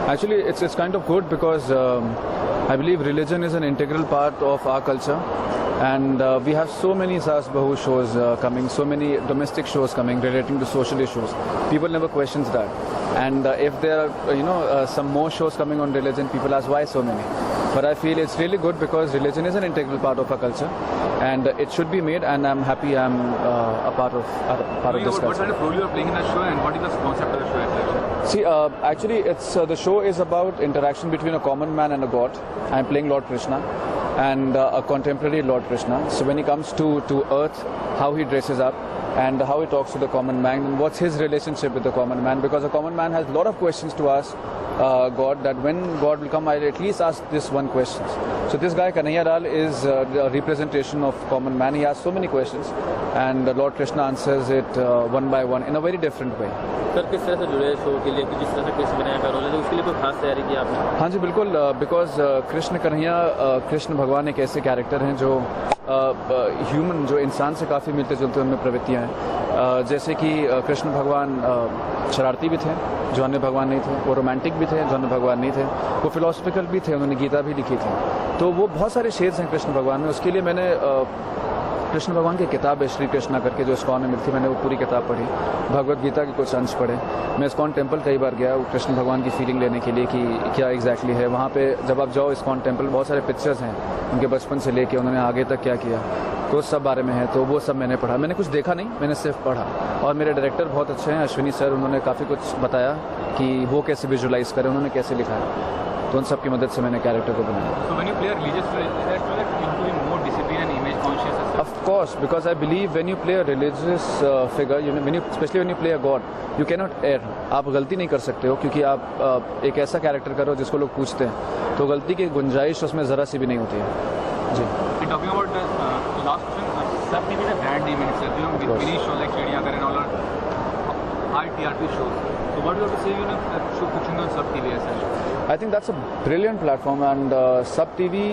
Actually, it's kind of good because I believe religion is an integral part of our culture. And we have so many Saas Bahu shows coming, so many domestic shows coming relating to social issues. People never questions that. And if there are, some more shows coming on religion, people ask why so many. But I feel it's really good because religion is an integral part of our culture, and it should be made. And I'm happy I'm a part of this culture. What kind of role you are playing in the show, and what is the concept of the show exactly? See, actually, it's the show is about interaction between a common man and a god. I'm playing Lord Krishna, and a contemporary Lord Krishna. So when he comes to earth, how he dresses up and how he talks to the common man, and what's his relationship with the common man, because a common man has a lot of questions to ask God, that when God will come, I'll at least ask this one question. So this guy Kanhaiya Lal is a representation of common man. He has so many questions, and Lord Krishna answers it one by one in a very different way. Sir किस तरह से जुड़े show के लिए कि जिस तरह से कृष्ण बनाया का रोल है, तो उसके लिए कोई खास तैयारी की आपने? हाँ जी बिल्कुल, बिकॉज कृष्ण कन्हैया कृष्ण भगवान एक ऐसे कैरेक्टर हैं जो ह्यूमन, जो इंसान से काफ़ी मिलते जुलते उनमें प्रवृत्तियाँ हैं। जैसे कि कृष्ण भगवान शरारती भी थे जो अन्य भगवान नहीं थे, वो रोमांटिक भी थे जो अन्य भगवान नहीं थे, वो फिलोसफिकल भी थे, उन्होंने गीता भी लिखी थी। तो वो बहुत सारे शेड्स हैं कृष्ण भगवान में। उसके लिए मैंने कृष्ण भगवान की किताब है श्री कृष्णा करके, जो इस्कॉन में मिलती, मैंने वो पूरी किताब पढ़ी, भगवत गीता के कुछ अंश पढ़े। मैं इस्कॉन टेम्पल कई बार गया वो कृष्ण भगवान की फीलिंग लेने के लिए कि क्या एग्जैक्टली है वहाँ पे। जब आप जाओ इस्कॉन टेम्पल, बहुत सारे पिक्चर्स हैं उनके बचपन से लेके उन्होंने आगे तक क्या किया, तो उस सब बारे में है। तो वो सब मैंने पढ़ा, मैंने कुछ देखा नहीं, मैंने सिर्फ पढ़ा। और मेरे डायरेक्टर बहुत अच्छे हैं, अश्विनी सर, उन्होंने काफ़ी कुछ बताया कि वो कैसे विजुलाइज करें, उन्होंने कैसे लिखा है, तो उन सब की मदद से मैंने कैरेक्टर को बनाया। Of course, because I believe when you play a religious figure, especially when you play a god, you cannot err. आप गलती नहीं कर सकते हो, क्योंकि आप एक ऐसा कैरेक्टर करो जिसको लोग पूछते हैं, तो गलती की गुंजाइश उसमें ज़रा सी भी नहीं होती है जी। Talking about the last question, Sub TV is a brand name in itself. Many shows like Chediyaghar and all are ITRP shows. So what do you have to say, show pitching on Sub TV as such? I think that's a brilliant platform, and Sub TV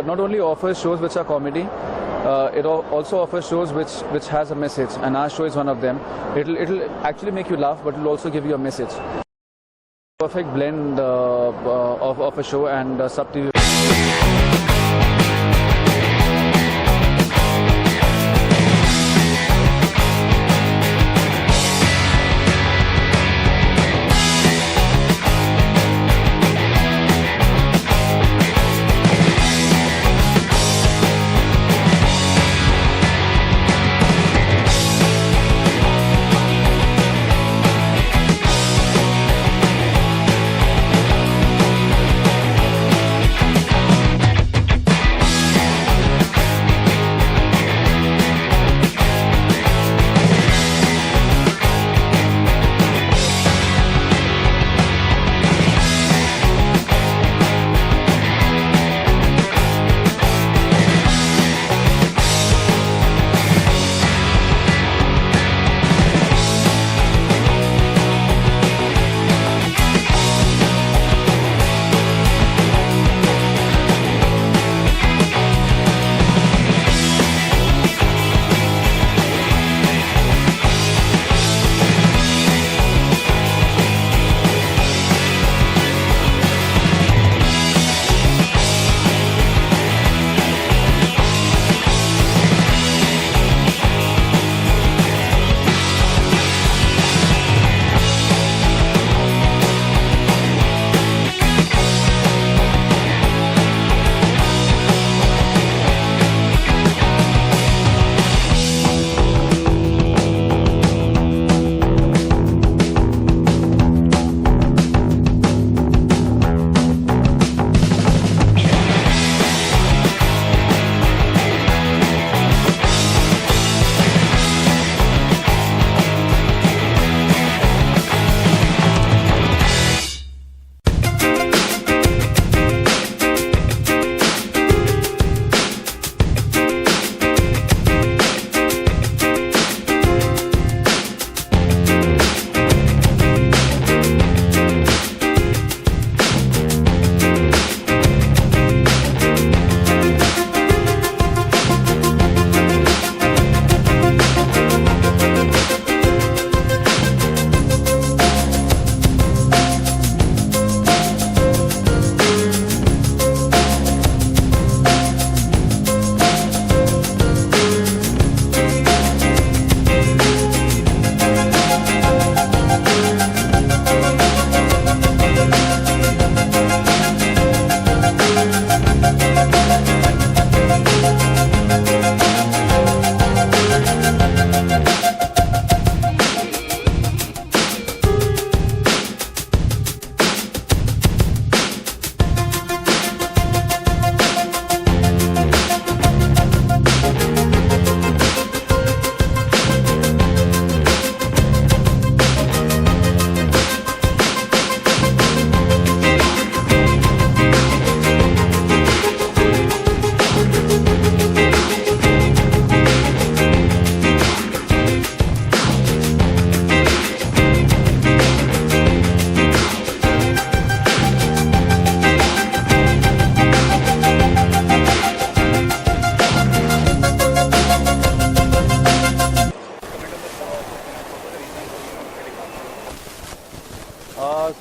not only offers shows which are comedy, it also offers shows which has a message, and our show is one of them. It'll actually make you laugh, but it'll also give you a message. Perfect blend of a show, and Sub TV.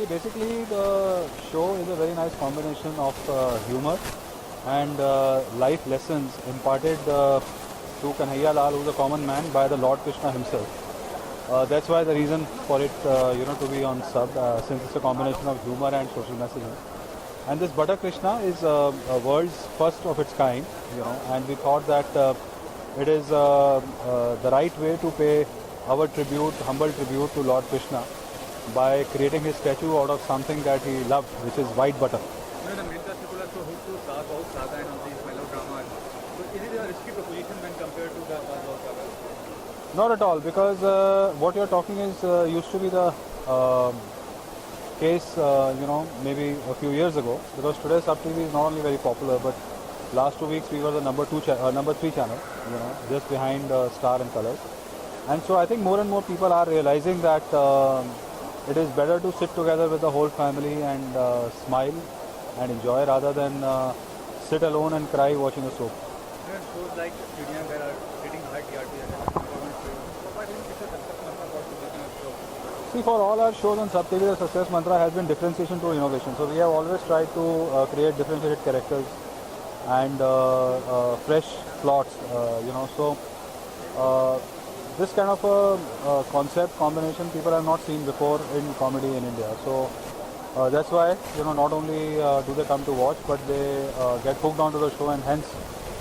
See, basically the show is a very nice combination of humor and life lessons imparted to Kanhaiya Lal, who's a common man, by the Lord Krishna himself. That's why the reason for it, to be on sub, since it's a combination of humor and social messaging. And this Butter Krishna is a world's first of its kind, and we thought that it is the right way to pay our tribute, humble tribute to Lord Krishna by creating his statue out of something that he loved, which is white butter. The main cast people are so hooked to Saag Bahut Saga and all these melodramas. So is it a risky proposition when compared to the Saag Bahut Saga? Not at all, because what you're talking is used to be the case, maybe a few years ago. Because today Sub TV is not only very popular, but last 2 weeks we were the number 3 channel, just behind Star and Colors. And so I think more and more people are realizing that it is better to sit together with the whole family and smile and enjoy rather than sit alone and cry watching a soap. Shows like Chidiyangahar are getting high TRP and performance shows. Why didn't it's a success mantra for this show? See, for all our shows on Sub TV, the success mantra has been differentiation through innovation. So we have always tried to create differentiated characters and fresh plots, So this kind of a concept combination people have not seen before in comedy in India. So that's why, not only do they come to watch, but they get hooked onto the show, and hence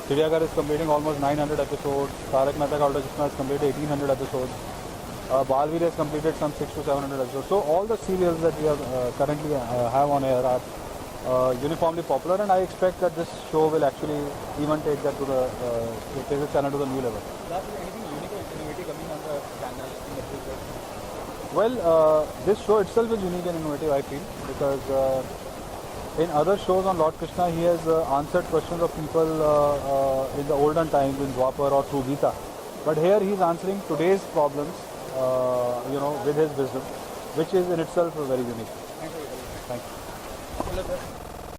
Chidiyangahar is completing almost 900 episodes. Tarak Mehta Ka Ulta Chashma has completed 1800 episodes. Balveer has completed some 600 to 700 episodes. So all the serials that we have currently have on air are uniformly popular, and I expect that this show will actually even take that to take the channel to the new level. Anything unique or innovative coming on the channel in the future? Well, this show itself is unique and innovative, I feel, because in other shows on Lord Krishna, he has answered questions of people in the olden times in Dwapar or through Gita. But here he is answering today's problems, with his wisdom, which is in itself very unique. Thank you. Thank you.